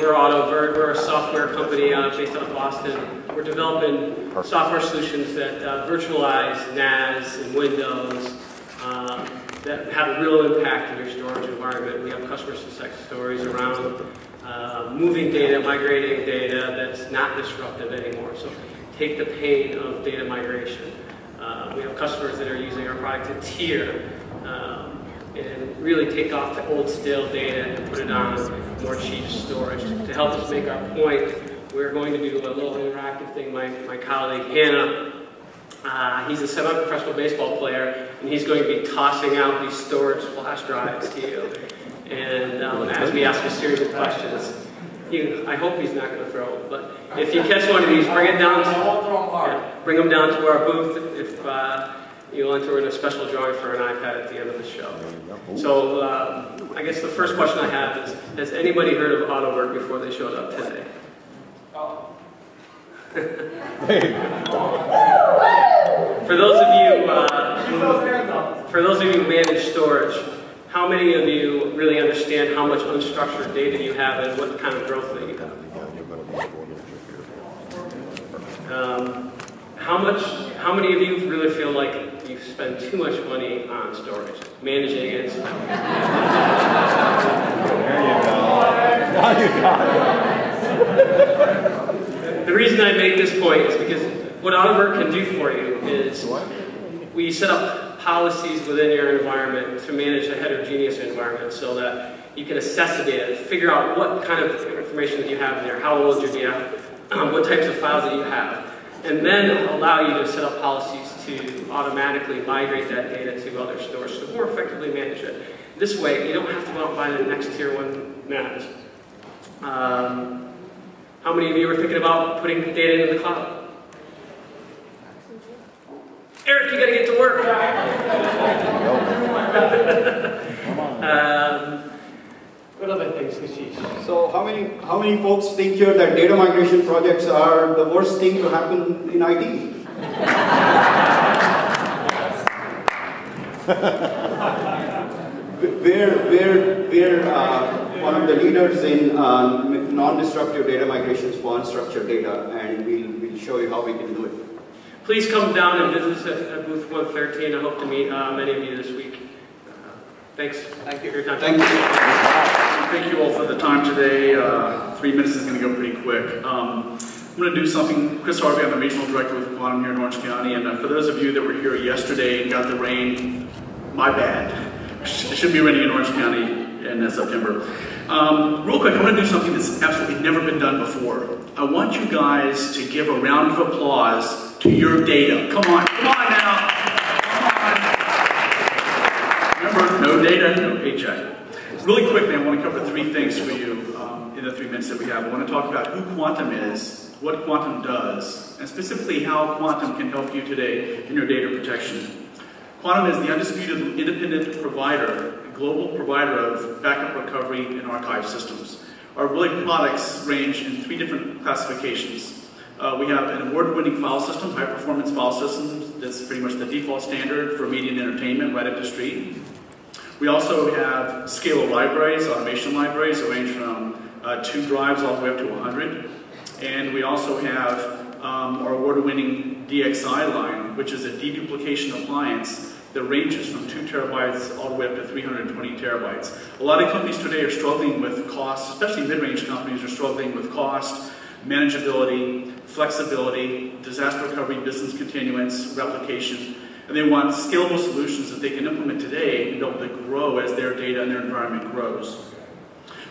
we're Autovirt. We're a software company based out of Boston. We're developing software solutions that virtualize NAS and Windows that have a real impact in your storage environment. We have customer success stories around moving data, migrating data that's not disruptive anymore. So take the pain of data migration. We have customers that are using our product to tier and really take off the old stale data and put it on more cheap storage. To help us make our point, we're going to do a little interactive thing. My colleague Hannah, he's a semi-professional baseball player, and he's going to be tossing out these storage flash drives to you. And as we ask a series of questions, I hope he's not going to throw them, but if you catch one of these, bring it down bring them down to our booth if you'll enter in a special drawing for an iPad at the end of the show. So I guess the first question I have is, has anybody heard of Autovirt before they showed up today? For those of you who manage storage, how many of you really understand how much unstructured data you have and what kind of growth that you have? How many of you really feel like you spend too much money on storage, managing it? There you go. Now you got it. The reason I make this point is because what Autovirt can do for you is we set up policies within your environment to manage a heterogeneous environment so that you can assess the data, figure out what kind of information that you have in there, how old your data, what types of files that you have, and then allow you to set up policies to automatically migrate that data to other stores to more effectively manage it. This way, you don't have to go out and buy the next tier 1 NAS. How many of you are thinking about putting data into the cloud? Eric, you got to get to work. What other things, Kashish? So how many folks think here that data migration projects are the worst thing to happen in IT? We're one of the leaders in non-destructive data migrations for unstructured data, and we'll show you how we can do it. Please come down and visit us at booth 113. I hope to meet many of you this week. Thanks. Thank you for your time. Thank you. Thank you all for the time today. 3 minutes is going to go pretty quick. I'm going to do something. Chris Harvey, I'm the regional director with Quantum here in Orange County, and for those of you that were here yesterday and got the rain, my bad. It should be raining in Orange County in September. Real quick, I'm going to do something that's absolutely never been done before. I want you guys to give a round of applause to your data. Come on now. Remember, no data, no paycheck. Really quickly, I want to cover 3 things for you in the 3 minutes that we have. I want to talk about who Quantum is, what Quantum does, and specifically how Quantum can help you today in your data protection. Quantum is the undisputed independent provider, global provider of backup recovery and archive systems. Our products range in 3 different classifications. We have an award-winning file system, high-performance file systems. That's pretty much the default standard for media and entertainment right up the street. We also have scale libraries, automation libraries that range from 2 drives all the way up to 100. And we also have our award-winning DXI line, which is a deduplication appliance that ranges from 2 terabytes all the way up to 320 terabytes. A lot of companies today are struggling with cost, especially mid-range companies are struggling with cost, manageability, flexibility, disaster recovery, business continuance, replication, and they want scalable solutions that they can implement today and be able to grow as their data and their environment grows.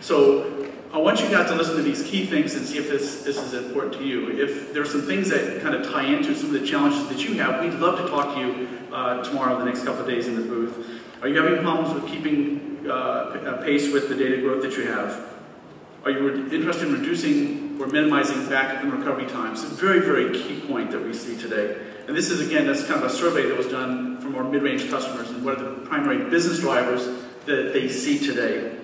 So I want you guys to listen to these key things and see if this is important to you. If there's some things that kind of tie into some of the challenges that you have, we'd love to talk to you tomorrow, the next couple of days in the booth. Are you having problems with keeping pace with the data growth that you have? Are you interested in reducing or minimizing backup and recovery times? A very, very key point that we see today. And this is, again, that's kind of a survey that was done from our mid-range customers and what are the primary business drivers that they see today.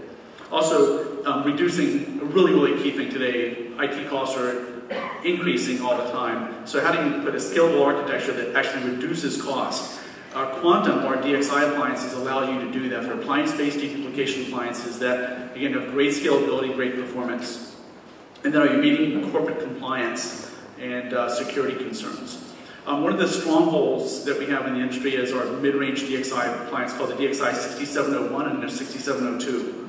Also, reducing, a really, really key thing today, IT costs are increasing all the time. So how do you put a scalable architecture that actually reduces costs? Our Quantum, our DXI appliances, allow you to do that. They're appliance-based deduplication appliances that, again, have great scalability, great performance. And then are you meeting corporate compliance and security concerns? One of the strongholds that we have in the industry is our mid-range DXI appliance called the DXI 6701 and the 6702.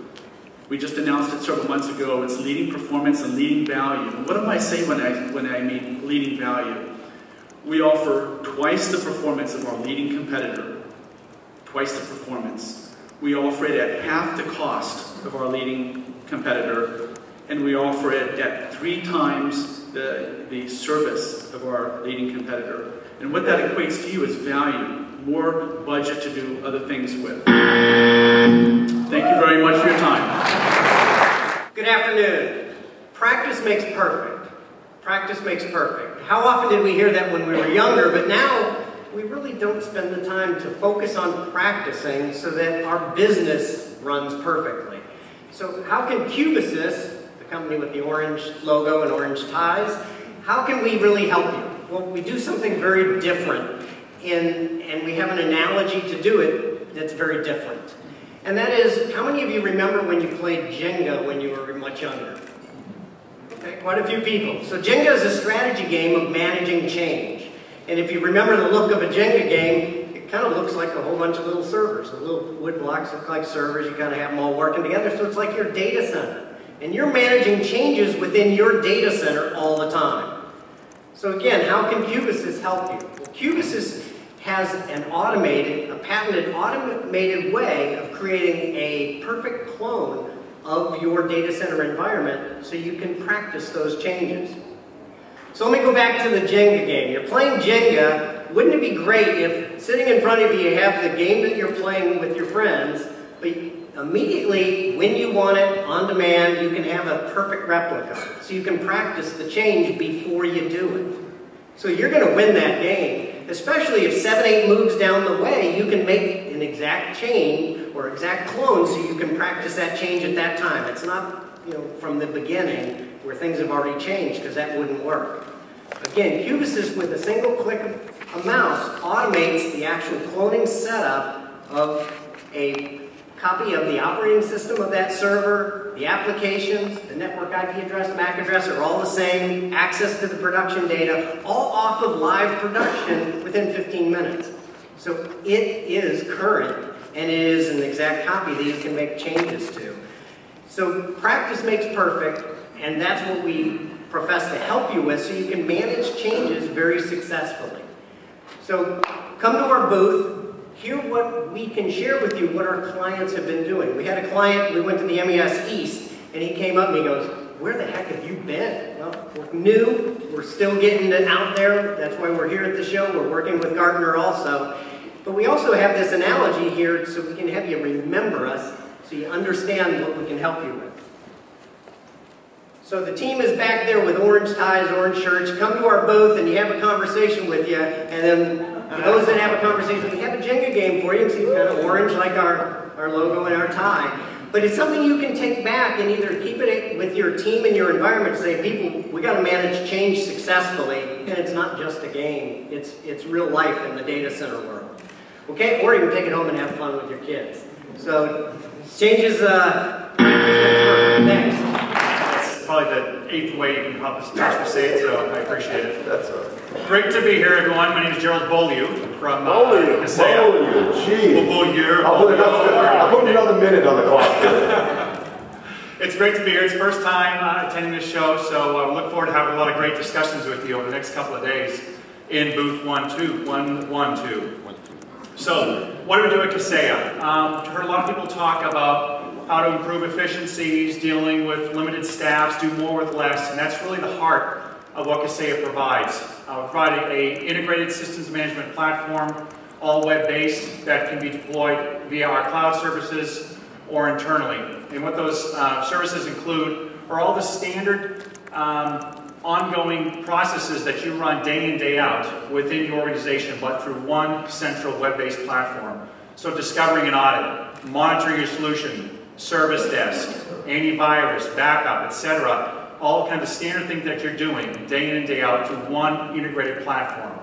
We just announced it several months ago. It's leading performance and leading value. And what do I say when I mean leading value? We offer twice the performance of our leading competitor. Twice the performance. We offer it at half the cost of our leading competitor, and we offer it at 3 times the service of our leading competitor. And what that equates to you is value, more budget to do other things with. Thank you very much for your time. Good afternoon. Practice makes perfect. Practice makes perfect. How often did we hear that when we were younger, but now we really don't spend the time to focus on practicing so that our business runs perfectly. So how can Kubysis, the company with the orange logo and orange ties, how can we really help you? Well, we do something very different, and we have an analogy to do it that's very different. And that is, how many of you remember when you played Jenga when you were much younger? Okay, quite a few people. So Jenga is a strategy game of managing change. And if you remember the look of a Jenga game, it kind of looks like a whole bunch of little servers. The little wood blocks look like servers. You kind of have them all working together. So it's like your data center. And you're managing changes within your data center all the time. So again, how can Kubysis help you? Well, Kubysis has a patented automated way of creating a perfect clone of your data center environment so you can practice those changes. So let me go back to the Jenga game. You're playing Jenga. Wouldn't it be great if sitting in front of you, you have the game that you're playing with your friends, but immediately when you want it, on demand, you can have a perfect replica. So you can practice the change before you do it. So you're going to win that game, especially if 7, 8 moves down the way, you can make an exact change or exact clone so you can practice that change at that time. It's not, from the beginning where things have already changed, because that wouldn't work. Again, Kubysis with a single click of a mouse automates the actual cloning setup of a copy of the operating system of that server, the applications, the network IP address, MAC address are all the same, access to the production data, all off of live production within 15 minutes. So it is current, and it is an exact copy that you can make changes to. So practice makes perfect, and that's what we profess to help you with so you can manage changes very successfully. So come to our booth, hear what we can share with you, what our clients have been doing. We had a client, we went to the MES East, and he came up and he goes, "Where the heck have you been?" Well, we're new, we're still getting it out there, that's why we're here at the show, we're working with Gartner also. But we also have this analogy here so we can have you remember us, so you understand what we can help you with. So the team is back there with orange ties, orange shirts. Come to our booth and you have a conversation with you. And then for those that have a conversation, we have a Jenga game for you. See, kind of orange like our logo and our tie. But it's something you can take back and either keep it with your team and your environment. Say, people, we got to manage change successfully. And it's not just a game. It's real life in the data center world. Okay? Or you can take it home and have fun with your kids. So changes, next. Probably the 8th way you can possibly say it, so I appreciate it. That's great to be here, everyone. My name is Gerald Beaulieu from Kaseya. Jeez. I'll put another minute on the clock. It's great to be here. It's the first time attending this show, so I look forward to having a lot of great discussions with you over the next couple of days in booth 112. So, what do we do at Kaseya? I've heard a lot of people talk about how to improve efficiencies, dealing with limited staffs, do more with less, and that's really the heart of what Kaseya provides. Providing an integrated systems management platform, all web-based, that can be deployed via our cloud services or internally. And what those services include are all the standard ongoing processes that you run day in, day out within your organization, but through one central web-based platform. So discovering an audit, monitoring your solution, service desk, antivirus, backup, etc. All kinds of standard things that you're doing day in and day out through one integrated platform.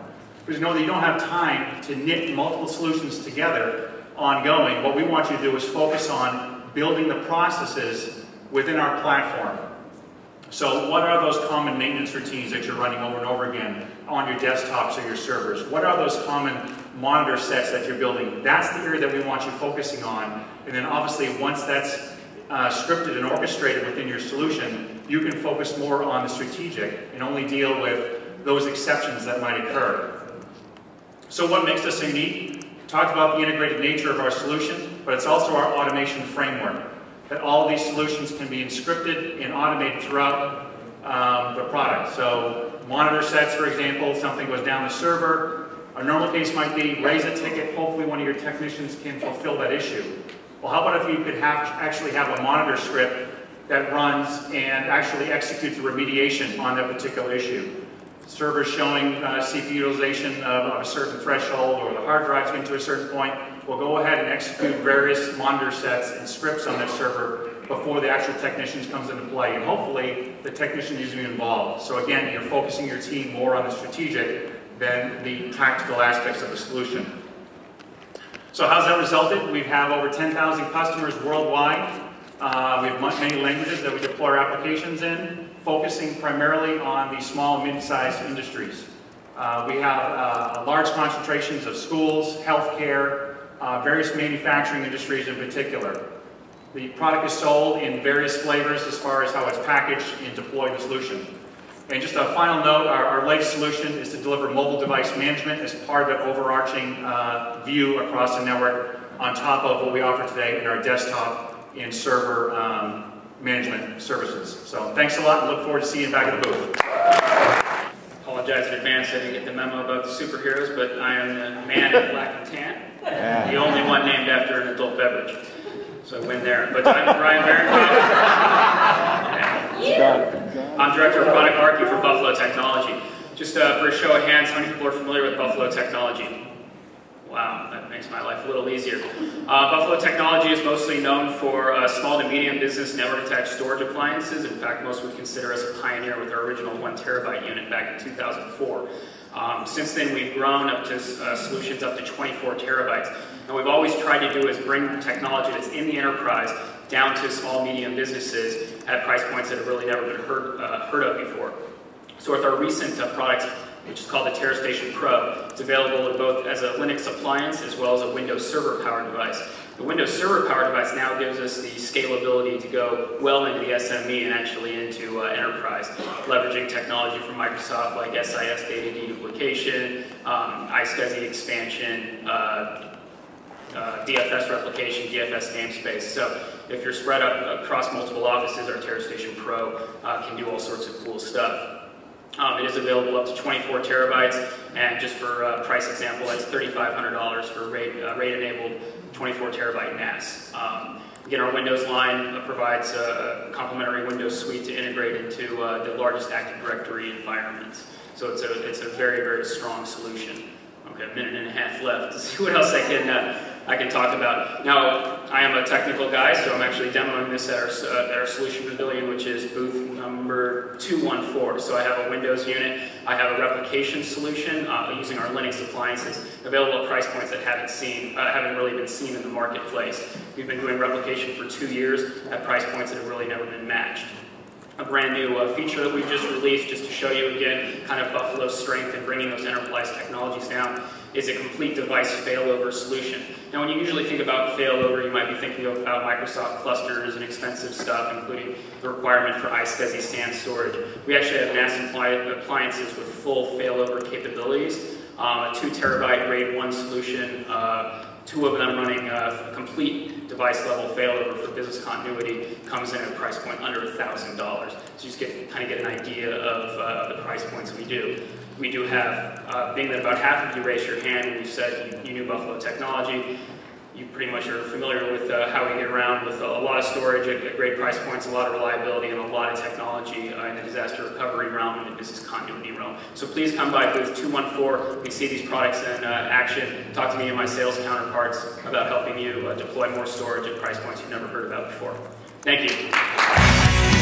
Because you know that you don't have time to knit multiple solutions together ongoing. What we want you to do is focus on building the processes within our platform. So what are those common maintenance routines that you're running over and over again on your desktops or your servers? What are those common monitor sets that you're building? That's the area that we want you focusing on. And then obviously once that's scripted and orchestrated within your solution, you can focus more on the strategic and only deal with those exceptions that might occur. So what makes us unique? Talked about the integrated nature of our solution, but it's also our automation framework. That all of these solutions can be scripted and automated throughout the product. So monitor sets, for example, something goes down the server. A normal case might be raise a ticket, hopefully one of your technicians can fulfill that issue. Well, how about if you could actually have a monitor script that runs and actually executes the remediation on that particular issue? Servers showing CPU utilization of a certain threshold, or the hard drive's been to a certain point, we'll go ahead and execute various monitor sets and scripts on that server before the actual technicians comes into play. And hopefully, the technician is involved. So again, you're focusing your team more on the strategic than the tactical aspects of the solution. So how's that resulted? We have over 10,000 customers worldwide. We have many languages that we deploy our applications in, focusing primarily on the small and mid-sized industries. We have large concentrations of schools, healthcare, various manufacturing industries in particular. The product is sold in various flavors as far as how it's packaged and deployed the solution. And just a final note, our latest solution is to deliver mobile device management as part of that overarching view across the network on top of what we offer today in our desktop and server management services. So thanks a lot and look forward to seeing you back at the booth. Apologize in advance, I didn't get the memo about the superheroes, but I am the man in black and tan, the only one named after an adult beverage. So I win there. But I'm Brian Barrington. I'm Director of Product Marketing for Buffalo Technology. Just for a show of hands, how many people are familiar with Buffalo Technology? Wow, that makes my life a little easier. Buffalo Technology is mostly known for small to medium business network-attached storage appliances. In fact, most would consider us a pioneer with our original 1 terabyte unit back in 2004. Since then, we've grown up to solutions up to 24 terabytes. And what we've always tried to do is bring technology that's in the enterprise down to small, medium businesses at price points that have really never been heard of before. So with our recent products, which is called the TerraStation Pro, it's available both as a Linux appliance as well as a Windows Server powered device. The Windows Server powered device now gives us the scalability to go well into the SME and actually into enterprise, leveraging technology from Microsoft like SIS data deduplication, iSCSI expansion, DFS replication, DFS namespace. So if you're spread up across multiple offices, our TerraStation Pro can do all sorts of cool stuff. It is available up to 24 terabytes, and just for price example, that's $3,500 for RAID-enabled 24 terabyte NAS. Again, our Windows line provides a complementary Windows suite to integrate into the largest Active Directory environments. So it's a very, very strong solution. Okay, a minute and a half left to see what else I can talk about. Now, I am a technical guy, so I'm actually demoing this at our Solution Pavilion, which is booth number 214. So I have a Windows unit, I have a replication solution using our Linux appliances, available at price points that haven't really been seen in the marketplace. We've been doing replication for 2 years at price points that have really never been matched. A brand new feature that we just released, just to show you again kind of Buffalo's strength in bringing those enterprise technologies down, is a complete device failover solution. Now, when you usually think about failover, you might be thinking about Microsoft clusters and expensive stuff, including the requirement for iSCSI SAN storage. We actually have NAS appliances with full failover capabilities, a 2 terabyte RAID 1 solution, 2 of them running a complete device level failover for business continuity, comes in at a price point under $1,000. So you just kind of get an idea of the price points we do. We do have, being that about half of you raised your hand when you said you knew Buffalo Technology, you pretty much are familiar with how we get around with a lot of storage at great price points, a lot of reliability, and a lot of technology in the disaster recovery realm and the business continuity realm. So please come by booth 214. You can see these products in action. Talk to me and my sales counterparts about helping you deploy more storage at price points you've never heard about before. Thank you.